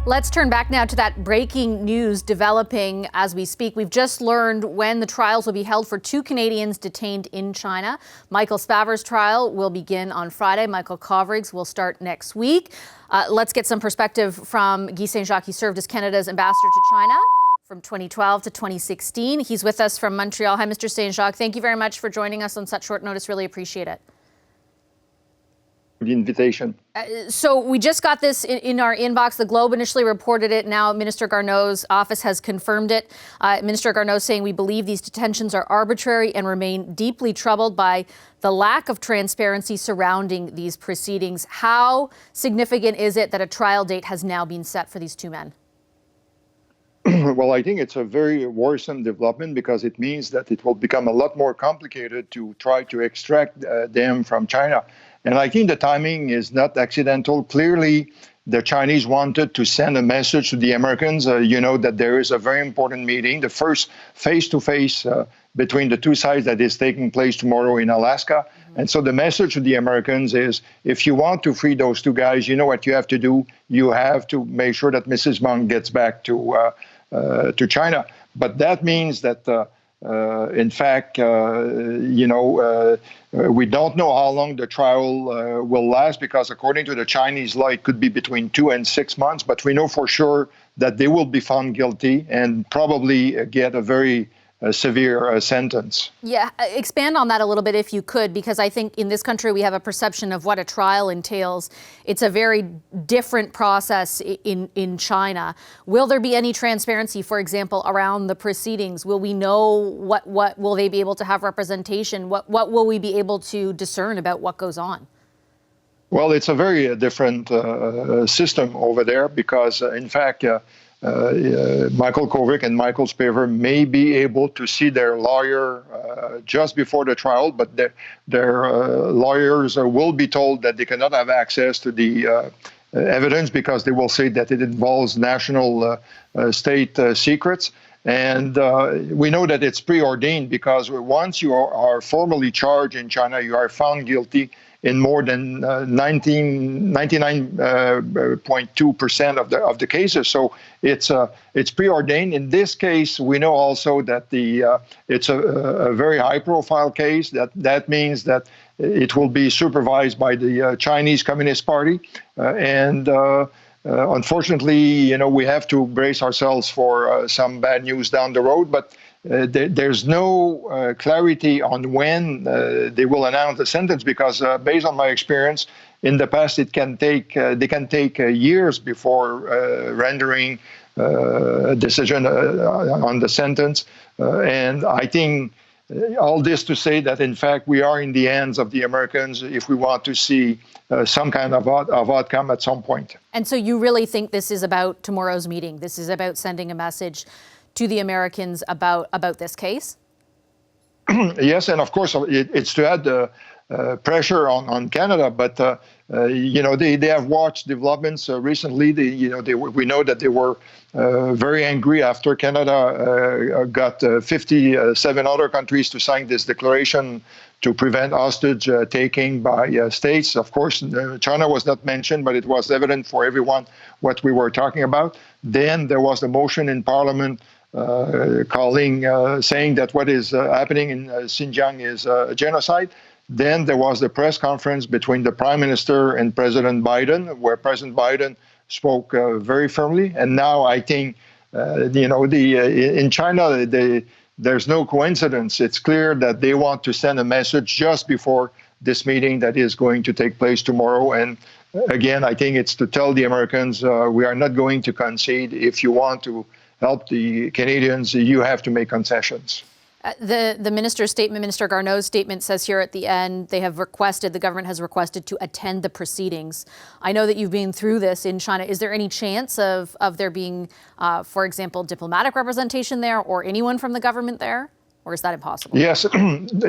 Let's turn back now to that breaking news developing as we speak. We've just learned when the trials will be held for two Canadians detained in China. Michael Spavor's trial will begin on Friday. Michael Kovrig's will start next week. Let's get some perspective from Guy Saint-Jacques. He served as Canada's ambassador to China from 2012 to 2016. He's with us from Montreal. Hi, Mr. Saint-Jacques. Thank you very much for joining us on such short notice. Really appreciate it. The invitation. So we just got this in our inbox. The Globe initially reported it. Now Minister Garneau's office has confirmed it. Minister Garneau saying we believe these detentions are arbitrary and remain deeply troubled by the lack of transparency surrounding these proceedings. How significant is it that a trial date has now been set for these two men? Well, I think it's a very worrisome development because it means that it will become a lot more complicated to try to extract them from China. And I think the timing is not accidental. Clearly, the Chinese wanted to send a message to the Americans, that there is a very important meeting, the first face-to-face between the two sides that is taking place tomorrow in Alaska. Mm-hmm. And so the message to the Americans is, if you want to free those two guys, you know what you have to do. You have to make sure that Mrs. Meng gets back to China. But that means that in fact, we don't know how long the trial will last because according to the Chinese law, it could be between 2 and 6 months. But we know for sure that they will be found guilty and probably get a very severe sentence. Yeah, expand on that a little bit if you could, because I think in this country we have a perception of what a trial entails. It's a very different process in China. Will there be any transparency, for example, around the proceedings? Will we know what will they be able to have representation? What will we be able to discern about what goes on? Well, it's a very different system over there because, in fact, Michael Kovrig and Michael Spavor may be able to see their lawyer just before the trial, but their lawyers will be told that they cannot have access to the evidence because they will say that it involves national state secrets. And we know that it's preordained because once you are formally charged in China, you are found guilty in more than 99.2% of the cases. So it's preordained. In this case, we know also that it's a very high-profile case. That means that it will be supervised by the Chinese Communist Party. Unfortunately, we have to brace ourselves for some bad news down the road. But there's no clarity on when they will announce the sentence because based on my experience in the past, they can take years before rendering a decision on the sentence. And I think all this to say that, in fact, we are in the hands of the Americans if we want to see some kind of outcome at some point. And so you really think this is about tomorrow's meeting? This is about sending a message to the Americans about this case? Yes, and of course it's to add pressure on Canada. But they have watched developments recently. We know that they were very angry after Canada got 57 other countries to sign this declaration to prevent hostage taking by states. Of course, China was not mentioned, but it was evident for everyone what we were talking about. Then there was a motion in Parliament saying that what is happening in Xinjiang is a genocide. Then there was the press conference between the Prime Minister and President Biden, where President Biden spoke very firmly. And now I think, in China, there's no coincidence. It's clear that they want to send a message just before this meeting that is going to take place tomorrow. And again, I think it's to tell the Americans, we are not going to concede. If you want to help the Canadians, you have to make concessions. The minister's statement, Minister Garneau's statement says here at the end, the government has requested to attend the proceedings. I know that you've been through this in China. Is there any chance of there being, for example, diplomatic representation there or anyone from the government there? Or is that impossible? Yes,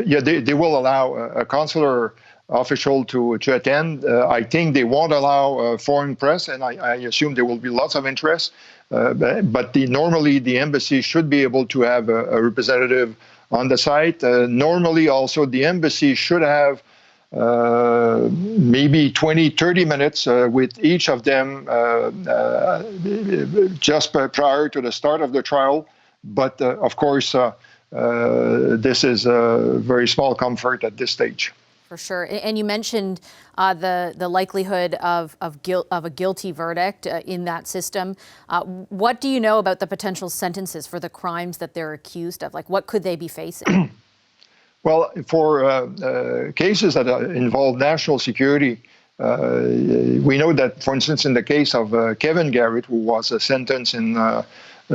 yeah, they will allow a consular official to attend. I think they won't allow foreign press, and I assume there will be lots of interest. But normally the embassy should be able to have a representative on the site. Normally also the embassy should have maybe 20, 30 minutes with each of them just prior to the start of the trial. But of course, this is a very small comfort at this stage. For sure. And you mentioned the likelihood of a guilty verdict in that system. What do you know about the potential sentences for the crimes that they're accused of? Like, what could they be facing? Well, for cases that involve national security, we know that, for instance, in the case of Kevin Garrett, who was sentenced in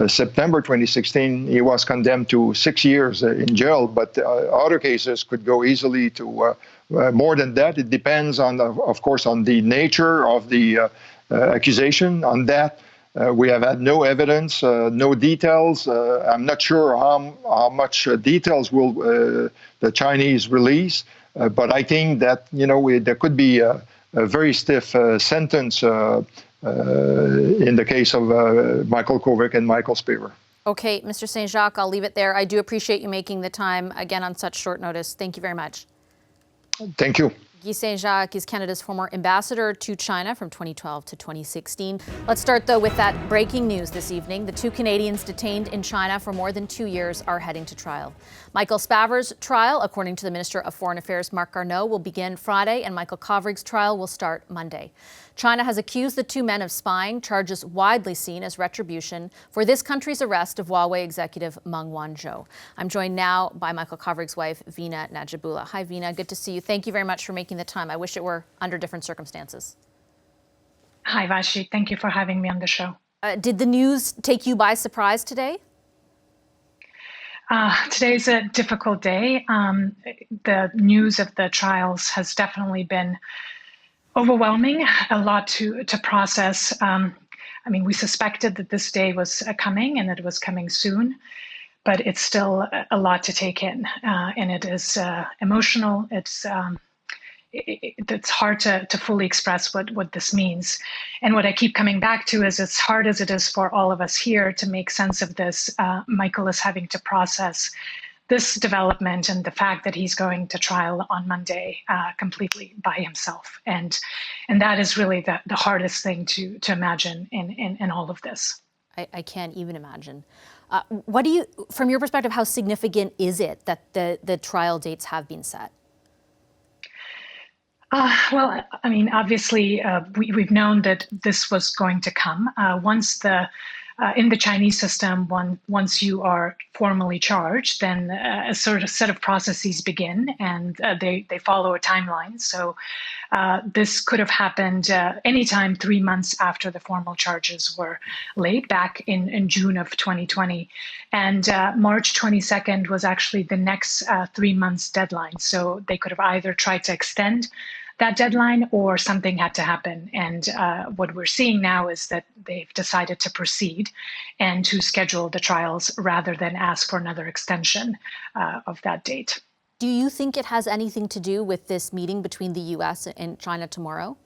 September 2016, he was condemned to 6 years in jail, but other cases could go easily to more than that. It depends on, of course, on the nature of the accusation. On that, we have had no evidence, no details. I'm not sure how much details will the Chinese release, but I think that there could be a very stiff sentence in the case of Michael Kovrig and Michael Spavor. Okay, Mr. Saint-Jacques, I'll leave it there. I do appreciate you making the time again on such short notice. Thank you very much. Thank you. Guy Saint-Jacques is Canada's former ambassador to China from 2012 to 2016. Let's start, though, with that breaking news this evening. The two Canadians detained in China for more than 2 years are heading to trial. Michael Spavor's trial, according to the Minister of Foreign Affairs, Marc Garneau, will begin Friday, and Michael Kovrig's trial will start Monday. China has accused the two men of spying, charges widely seen as retribution for this country's arrest of Huawei executive Meng Wanzhou. I'm joined now by Michael Kovrig's wife, Vina Nadjibulla. Hi, Vina. Good to see you. Thank you very much for making the time. I wish it were under different circumstances. Hi, Vashi. Thank you for having me on the show. Did the news take you by surprise today? Today's a difficult day. The news of the trials has definitely been overwhelming, a lot to process. I mean, we suspected that this day was coming and it was coming soon, but it's still a lot to take in. And it is emotional. It's hard to fully express what this means. And what I keep coming back to is, as hard as it is for all of us here to make sense of this, Michael is having to process this development and the fact that he's going to trial on Monday completely by himself. And that is really the hardest thing to imagine in all of this. I can't even imagine. What do you, from your perspective, how significant is it that the trial dates have been set? Well, I mean, obviously, we've known that this was going to come. In the Chinese system, once you are formally charged, then a sort of set of processes begin, and they follow a timeline. So this could have happened anytime 3 months after the formal charges were laid, back in June of 2020. And March 22nd was actually the next 3 months deadline. So they could have either tried to extend that deadline or something had to happen. And what we're seeing now is that they've decided to proceed and to schedule the trials rather than ask for another extension of that date. Do you think it has anything to do with this meeting between the U.S. and China tomorrow?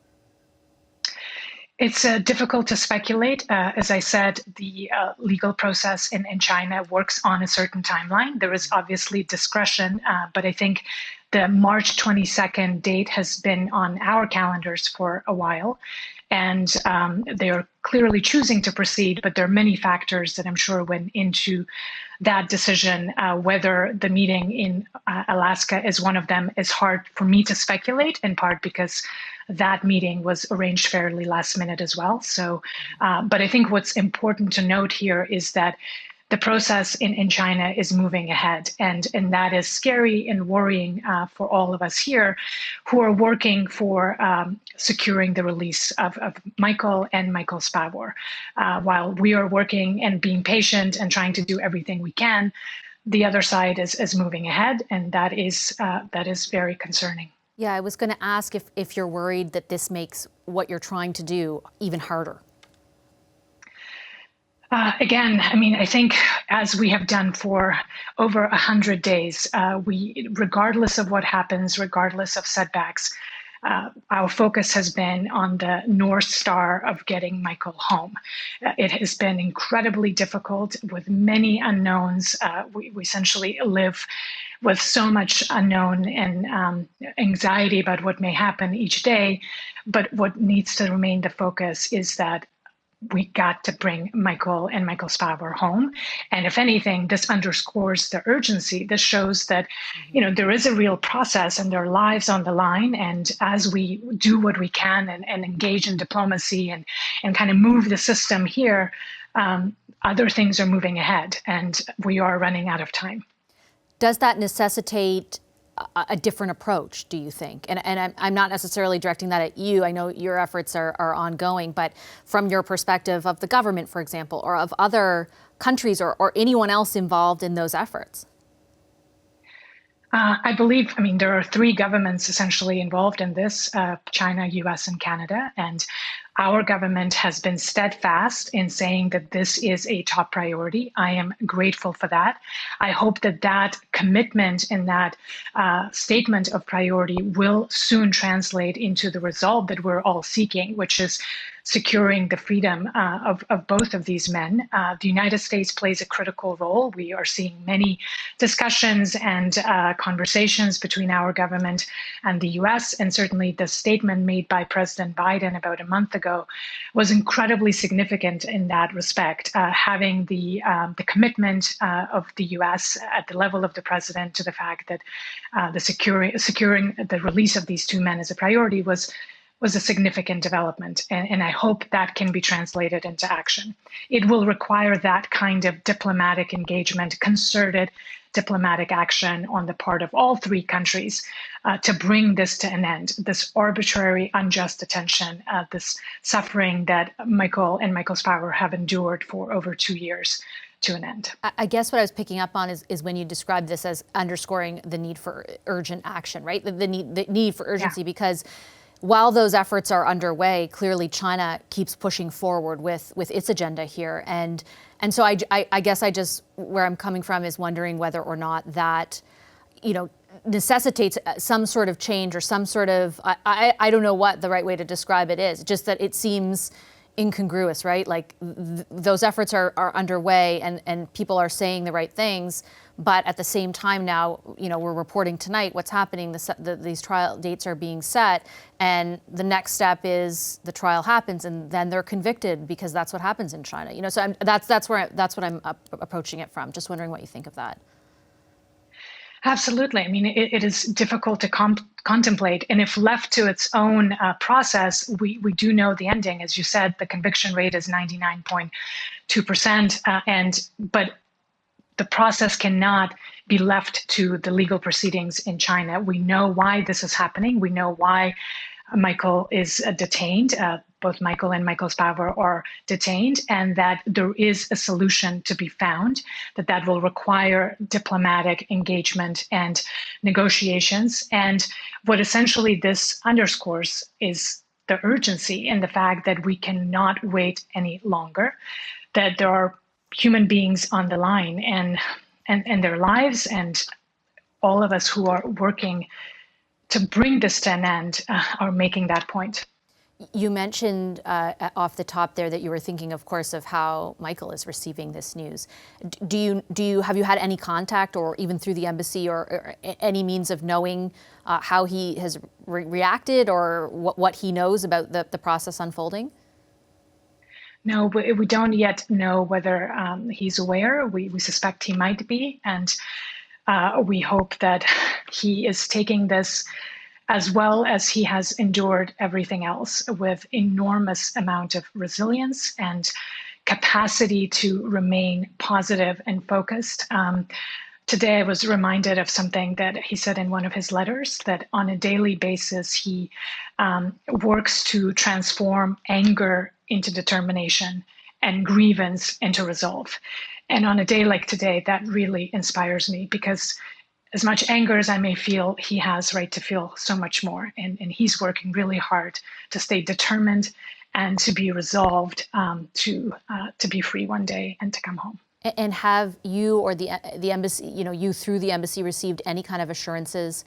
It's difficult to speculate. As I said, the legal process in China works on a certain timeline. There is obviously discretion, but I think the March 22nd date has been on our calendars for a while, and they are clearly choosing to proceed, but there are many factors that I'm sure went into that decision. Whether the meeting in Alaska is one of them is hard for me to speculate, in part because that meeting was arranged fairly last minute as well. So, but I think what's important to note here is that the process in China is moving ahead, and that is scary and worrying for all of us here who are working for securing the release of Michael and Michael Spavor. While we are working and being patient and trying to do everything we can, the other side is moving ahead, and that is very concerning. Yeah, I was going to ask if you're worried that this makes what you're trying to do even harder. Again, I mean, I think as we have done for over 100 days, we, regardless of what happens, regardless of setbacks, our focus has been on the North Star of getting Michael home. It has been incredibly difficult with many unknowns. We essentially live with so much unknown and anxiety about what may happen each day. But what needs to remain the focus is that we got to bring Michael and Michael Spavor home. And if anything, this underscores the urgency. This shows that, there is a real process and there are lives on the line. And as we do what we can and engage in diplomacy and kind of move the system here, other things are moving ahead and we are running out of time. Does that necessitate a different approach, do you think? And I'm not necessarily directing that at you. I know your efforts are ongoing, but from your perspective of the government, for example, or of other countries or anyone else involved in those efforts? I mean, there are three governments essentially involved in this, China, US, and Canada. And our government has been steadfast in saying that this is a top priority. I am grateful for that. I hope that that commitment and that statement of priority will soon translate into the result that we're all seeking, which is securing the freedom of both of these men. The United States plays a critical role. We are seeing many discussions and conversations between our government and the US. And certainly the statement made by President Biden about a month ago was incredibly significant in that respect, having the commitment of the US at the level of the president to the fact that securing the release of these two men as a priority was a significant development. And I hope that can be translated into action. It will require that kind of diplomatic engagement, concerted diplomatic action on the part of all three countries to bring this to an end, this arbitrary, unjust detention, this suffering that Michael and Michael Spavor have endured for over 2 years to an end. I guess what I was picking up on is when you describe this as underscoring the need for urgent action, right? The need for urgency, because while those efforts are underway, clearly China keeps pushing forward with its agenda here. And so I guess where I'm coming from is wondering whether or not that, necessitates some sort of change or some sort of, I don't know what the right way to describe it is, just that it seems incongruous, right? Like those efforts are underway and people are saying the right things. But at the same time now, we're reporting tonight what's happening. These trial dates are being set, and the next step is the trial happens, and then they're convicted because that's what happens in China. So that's what I'm approaching it from. Just wondering what you think of that. Absolutely. I mean, it is difficult to contemplate, and if left to its own process, we do know the ending. As you said, the conviction rate is 99.2%, but the process cannot be left to the legal proceedings in China. We know why this is happening. We know why Michael is detained. Both Michael and Michael Spavor are detained, and that there is a solution to be found, that will require diplomatic engagement and negotiations. And what essentially this underscores is the urgency and the fact that we cannot wait any longer, that there are human beings on the line and their lives, and all of us who are working to bring this to an end are making that point. You mentioned off the top there that you were thinking, of course, of how Michael is receiving this news. Have you had any contact, or even through the embassy, or any means of knowing how he has reacted, or what he knows about the process unfolding? No, we don't yet know whether he's aware. We suspect he might be, and we hope that he is taking this as well as he has endured everything else, with enormous amount of resilience and capacity to remain positive and focused. Today, I was reminded of something that he said in one of his letters, that on a daily basis, he works to transform anger into determination and grievance into resolve. And on a day like today, that really inspires me, because as much anger as I may feel, he has right to feel so much more. And he's working really hard to stay determined and to be resolved to be free one day and to come home. And have you or the embassy, you through the embassy, received any kind of assurances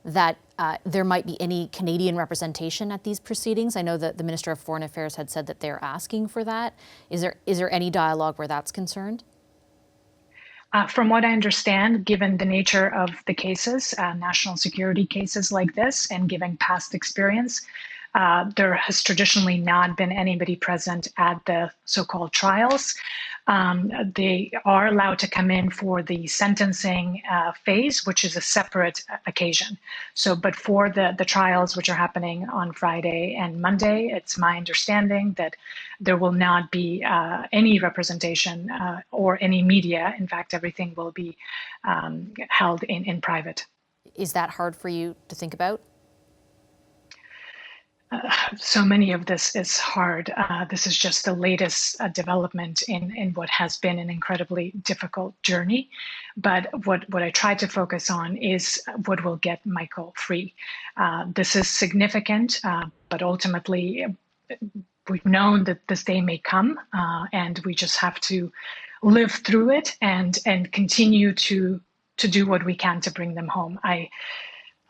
that there might be any Canadian representation at these proceedings? I know that the Minister of Foreign Affairs had said that they're asking for that. Is there any dialogue where that's concerned? From what I understand, given the nature of the cases, national security cases like this, and given past experience, there has traditionally not been anybody present at the so-called trials. They are allowed to come in for the sentencing phase, which is a separate occasion. So, but for the trials, which are happening on Friday and Monday, it's my understanding that there will not be any representation or any media. In fact, everything will be held in private. Is that hard for you to think about? So many of this is hard. This is just the latest development in what has been an incredibly difficult journey. But what I tried to focus on is what will get Michael free. This is significant, but ultimately we've known that this day may come, and we just have to live through it and continue to do what we can to bring them home.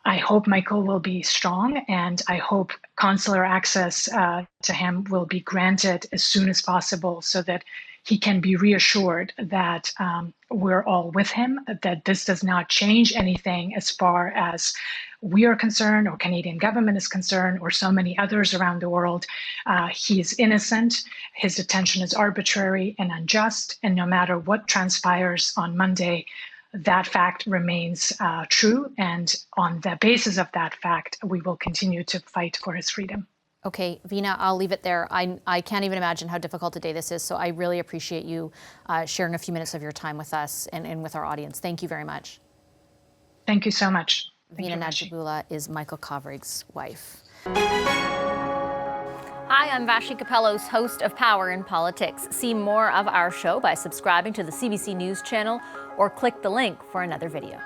I hope Michael will be strong, and I hope consular access to him will be granted as soon as possible so that he can be reassured that we're all with him, that this does not change anything as far as we are concerned, or Canadian government is concerned, or so many others around the world. He is innocent. His detention is arbitrary and unjust, and no matter what transpires on Monday, that fact remains true, and on the basis of that fact, we will continue to fight for his freedom. Okay, Vina, I'll leave it there. I can't even imagine how difficult a day this is, so I really appreciate you sharing a few minutes of your time with us and with our audience. Thank you very much. Thank you so much. Vina Nadjibulla is Michael Kovrig's wife. Hi, I'm Vashi Capellos, host of Power in Politics. See more of our show by subscribing to the CBC News channel or click the link for another video.